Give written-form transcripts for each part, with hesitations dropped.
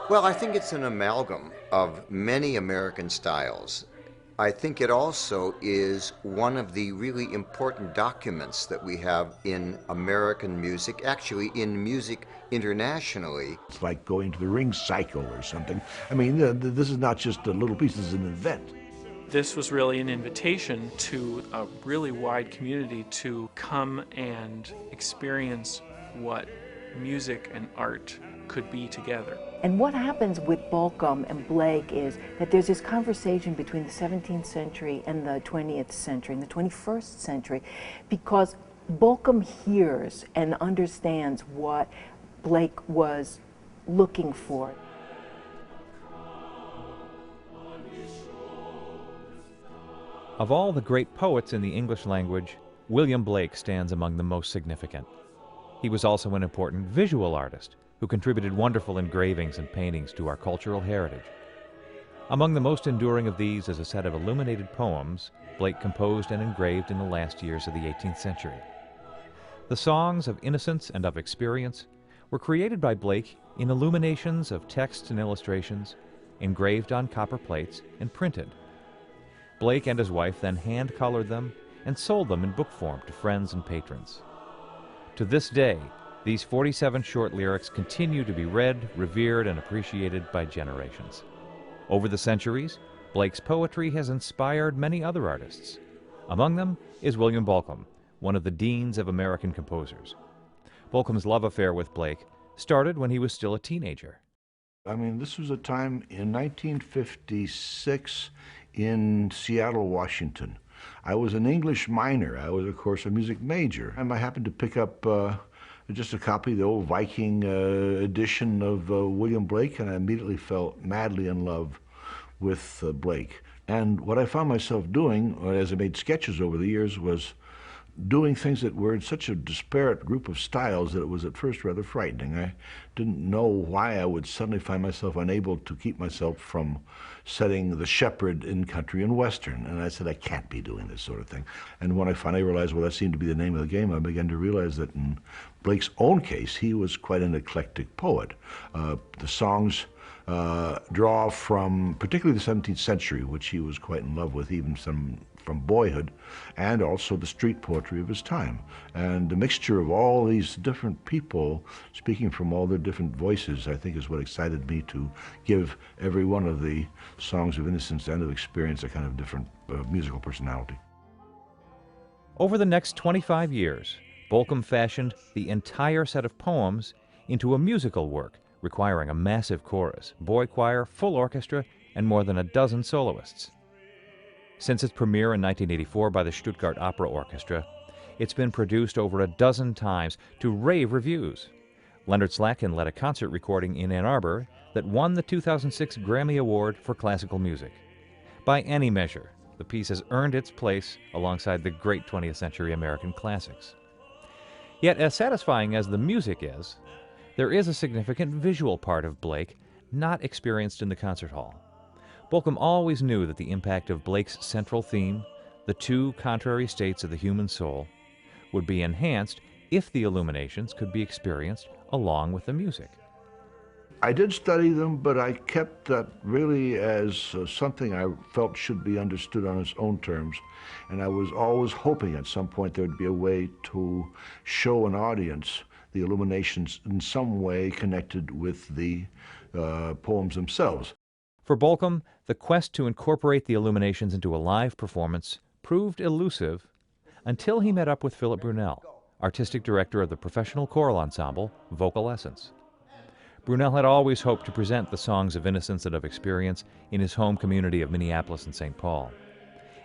Well, I think it's an amalgam of many American styles. I think it also is one of the really important documents that we have in American music, actually in music internationally. It's like going to the ring cycle or something. I mean, this is not just a little piece, this is an event. This was really an invitation to a really wide community to come and experience what music and art could be together. And what happens with Bolcom and Blake is that there's this conversation between the 17th century and the 20th century and the 21st century, because Bolcom hears and understands what Blake was looking for. Of all the great poets in the English language, William Blake stands among the most significant. He was also an important visual artist who contributed wonderful engravings and paintings to our cultural heritage. Among the most enduring of these is a set of illuminated poems Blake composed and engraved in the last years of the 18th century. The songs of Innocence and of Experience were created by Blake in illuminations of text and illustrations, engraved on copper plates and printed. Blake and his wife then hand-colored them and sold them in book form to friends and patrons. To this day, these 47 short lyrics continue to be read, revered, and appreciated by generations. Over the centuries, Blake's poetry has inspired many other artists. Among them is William Bolcom, one of the deans of American composers. Bolcom's love affair with Blake started when he was still a teenager. I mean, this was a time in 1956 in Seattle, Washington. I was an English minor. I was, of course, a music major. And I happened to pick up just a copy of the old Viking edition of William Blake, and I immediately fell madly in love with Blake. And what I found myself doing, as I made sketches over the years, was doing things that were in such a disparate group of styles that it was at first rather frightening. I didn't know why I would suddenly find myself unable to keep myself from setting the shepherd in country and western. And I said, I can't be doing this sort of thing. And when I finally realized, well, that seemed to be the name of the game, I began to realize that in Blake's own case, he was quite an eclectic poet. The songs draw from particularly the 17th century, which he was quite in love with, even some from boyhood, and also the street poetry of his time. And the mixture of all these different people speaking from all their different voices, I think, is what excited me to give every one of the songs of Innocence and of Experience a kind of different musical personality. Over the next 25 years, Bolcom fashioned the entire set of poems into a musical work requiring a massive chorus, boy choir, full orchestra, and more than a dozen soloists. Since its premiere in 1984 by the Stuttgart Opera Orchestra, it's been produced over a dozen times to rave reviews. Leonard Slatkin led a concert recording in Ann Arbor that won the 2006 Grammy Award for Classical Music. By any measure, the piece has earned its place alongside the great 20th century American classics. Yet, as satisfying as the music is, there is a significant visual part of Blake not experienced in the concert hall. Bolcom always knew that the impact of Blake's central theme, the two contrary states of the human soul, would be enhanced if the illuminations could be experienced along with the music. I did study them, but I kept that really as something I felt should be understood on its own terms. And I was always hoping at some point there would be a way to show an audience the illuminations in some way connected with the poems themselves. For Bolcom, the quest to incorporate the illuminations into a live performance proved elusive until he met up with Philip Brunelle, artistic director of the professional choral ensemble VocalEssence. Brunelle had always hoped to present the songs of Innocence and of Experience in his home community of Minneapolis and St. Paul.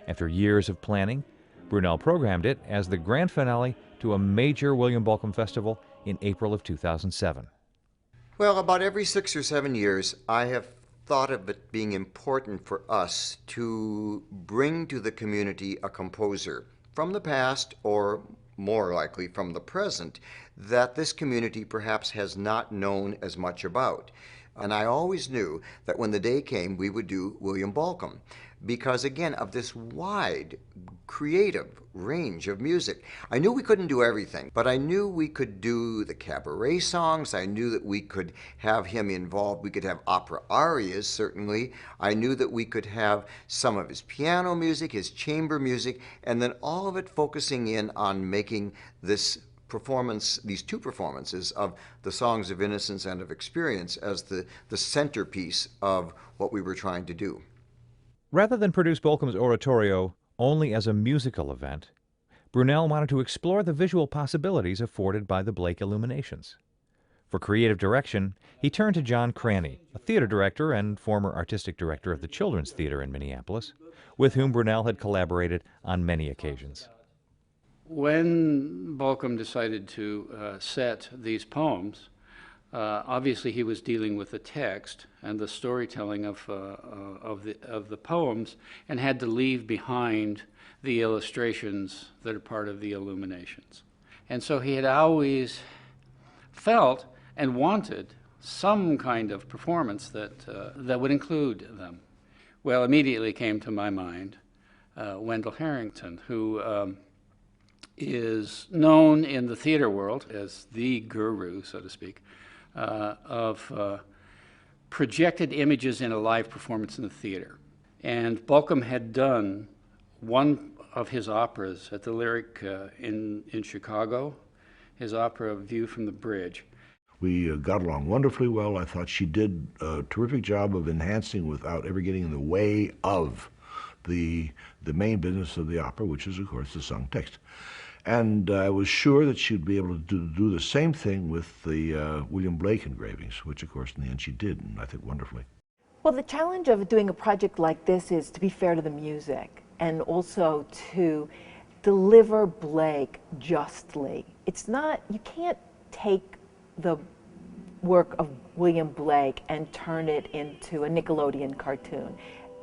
After years of planning, Brunelle programmed it as the grand finale to a major William Bolcom festival in April of 2007. Well, about every 6 or 7 years, I have thought of it being important for us to bring to the community a composer from the past, or more likely from the present, that this community perhaps has not known as much about. And I always knew that when the day came, we would do William Bolcom. because, again, of this wide, creative range of music. I knew we couldn't do everything, but I knew we could do the cabaret songs. I knew that we could have him involved. We could have opera arias, certainly. I knew that we could have some of his piano music, his chamber music, and then all of it focusing in on making this performance, these two performances of the songs of Innocence and of Experience, as the centerpiece of what we were trying to do. Rather than produce Bolcom's oratorio only as a musical event, Brunelle wanted to explore the visual possibilities afforded by the Blake illuminations. For creative direction, he turned to Jon Cranney, a theater director and former artistic director of the Children's Theater in Minneapolis, with whom Brunelle had collaborated on many occasions. When Bolcom decided to set these poems, obviously he was dealing with the text and the storytelling of the poems, and had to leave behind the illustrations that are part of the illuminations. And so he had always felt and wanted some kind of performance that would include them. Well, immediately came to my mind Wendall Harrington, who is known in the theater world as the guru, so to speak, of projected images in a live performance in the theater. And Bolcom had done one of his operas at the Lyric in Chicago, his opera View from the Bridge. We got along wonderfully well. I thought she did a terrific job of enhancing without ever getting in the way of the main business of the opera, which is, of course, the sung text. And I was sure that she'd be able to do the same thing with the William Blake engravings, which, of course, in the end she did, and I think wonderfully. Well, the challenge of doing a project like this is to be fair to the music and also to deliver Blake justly. It's not, you can't take the work of William Blake and turn it into a Nickelodeon cartoon.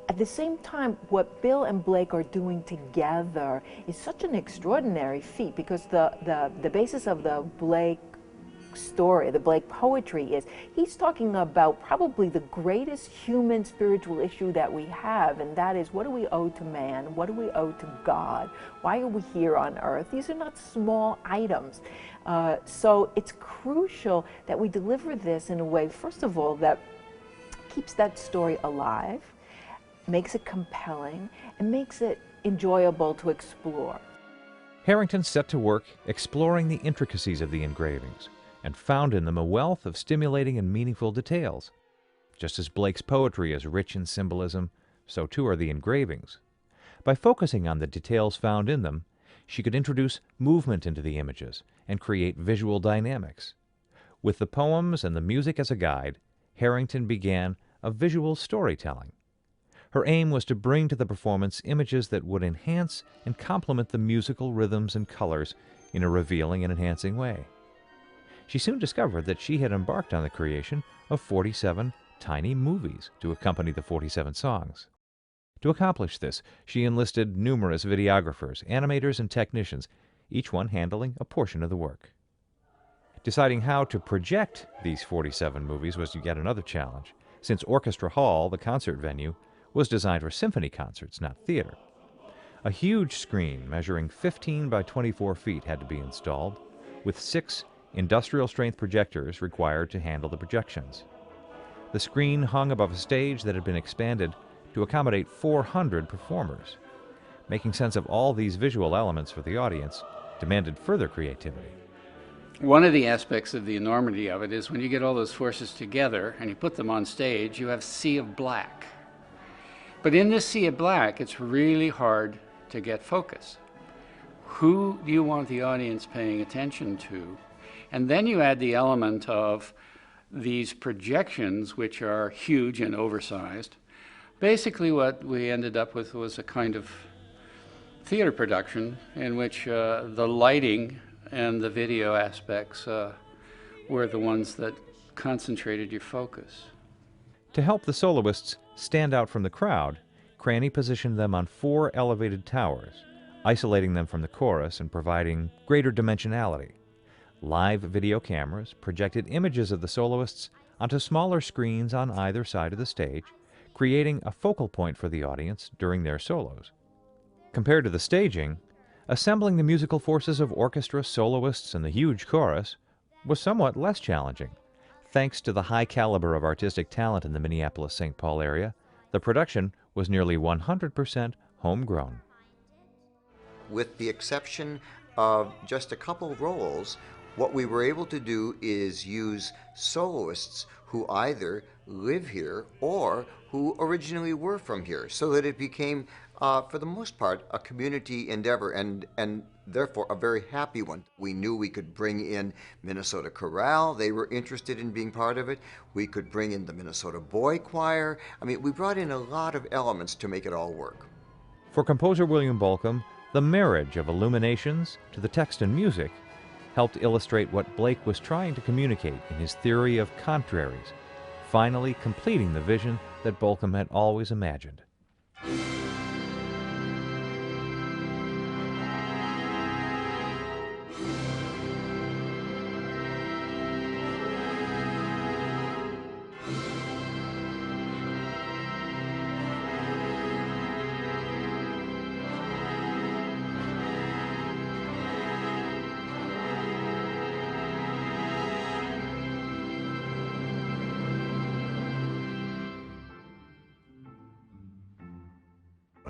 At the same time, what Bill and Blake are doing together is such an extraordinary feat, because the basis of the Blake story, the Blake poetry, is he's talking about probably the greatest human spiritual issue that we have, and that is, what do we owe to man? What do we owe to God? Why are we here on earth? These are not small items. So it's crucial that we deliver this in a way, first of all, that keeps that story alive, makes it compelling, and makes it enjoyable to explore. Harrington set to work exploring the intricacies of the engravings and found in them a wealth of stimulating and meaningful details. Just as Blake's poetry is rich in symbolism, so too are the engravings. By focusing on the details found in them, she could introduce movement into the images and create visual dynamics. With the poems and the music as a guide, Harrington began a visual storytelling. Her aim was to bring to the performance images that would enhance and complement the musical rhythms and colors in a revealing and enhancing way. She soon discovered that she had embarked on the creation of 47 tiny movies to accompany the 47 songs. To accomplish this, she enlisted numerous videographers, animators, and technicians, each one handling a portion of the work. Deciding how to project these 47 movies was yet another challenge, since Orchestra Hall, the concert venue, was designed for symphony concerts, not theater. A huge screen measuring 15 by 24 feet had to be installed, with 6 industrial-strength projectors required to handle the projections. The screen hung above a stage that had been expanded to accommodate 400 performers. Making sense of all these visual elements for the audience demanded further creativity. One of the aspects of the enormity of it is when you get all those forces together and you put them on stage, you have a sea of black. But in this sea of black, it's really hard to get focus. Who do you want the audience paying attention to? And then you add the element of these projections, which are huge and oversized. Basically what we ended up with was a kind of theater production in which the lighting and the video aspects were the ones that concentrated your focus. To help the soloists stand out from the crowd, Cranney positioned them on 4 elevated towers, isolating them from the chorus and providing greater dimensionality. Live video cameras projected images of the soloists onto smaller screens on either side of the stage, creating a focal point for the audience during their solos. Compared to the staging, assembling the musical forces of orchestra, soloists, and the huge chorus was somewhat less challenging. Thanks to the high caliber of artistic talent in the Minneapolis-St. Paul area, the production was nearly 100% homegrown. With the exception of just a couple roles, what we were able to do is use soloists who either live here or who originally were from here, so that it became, for the most part, a community endeavor, and therefore a very happy one. We knew we could bring in Minnesota Chorale. They were interested in being part of it. We could bring in the Minnesota Boy Choir. I mean, we brought in a lot of elements to make it all work. For composer William Bolcom, the marriage of illuminations to the text and music helped illustrate what Blake was trying to communicate in his theory of contraries, finally completing the vision that Bolcom had always imagined.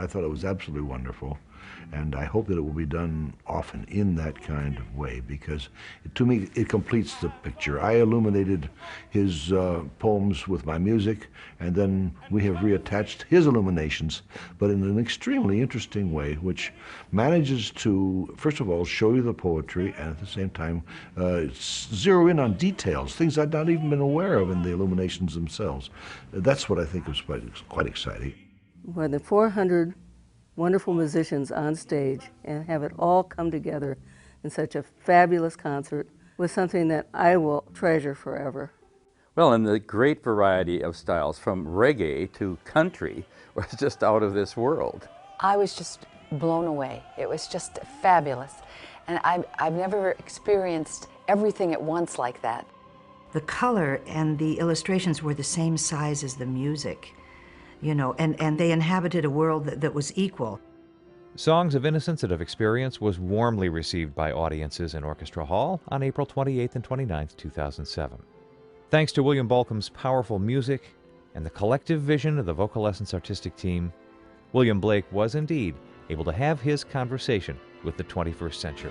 I thought it was absolutely wonderful, and I hope that it will be done often in that kind of way, because to me it completes the picture. I illuminated his poems with my music, and then we have reattached his illuminations, but in an extremely interesting way, which manages to, first of all, show you the poetry, and at the same time zero in on details, things I'd not even been aware of in the illuminations themselves. That's what I think was quite exciting. More than 400 wonderful musicians on stage, and have it all come together in such a fabulous concert was something that I will treasure forever. Well, and the great variety of styles, from reggae to country, was just out of this world. I was just blown away. It was just fabulous. And I've never experienced everything at once like that. The color and the illustrations were the same size as the music. You know, and they inhabited a world that was equal. Songs of Innocence and of Experience was warmly received by audiences in Orchestra Hall on April 28th and 29th, 2007. Thanks to William Bolcom's powerful music and the collective vision of the VocalEssence artistic team, William Blake was indeed able to have his conversation with the 21st century.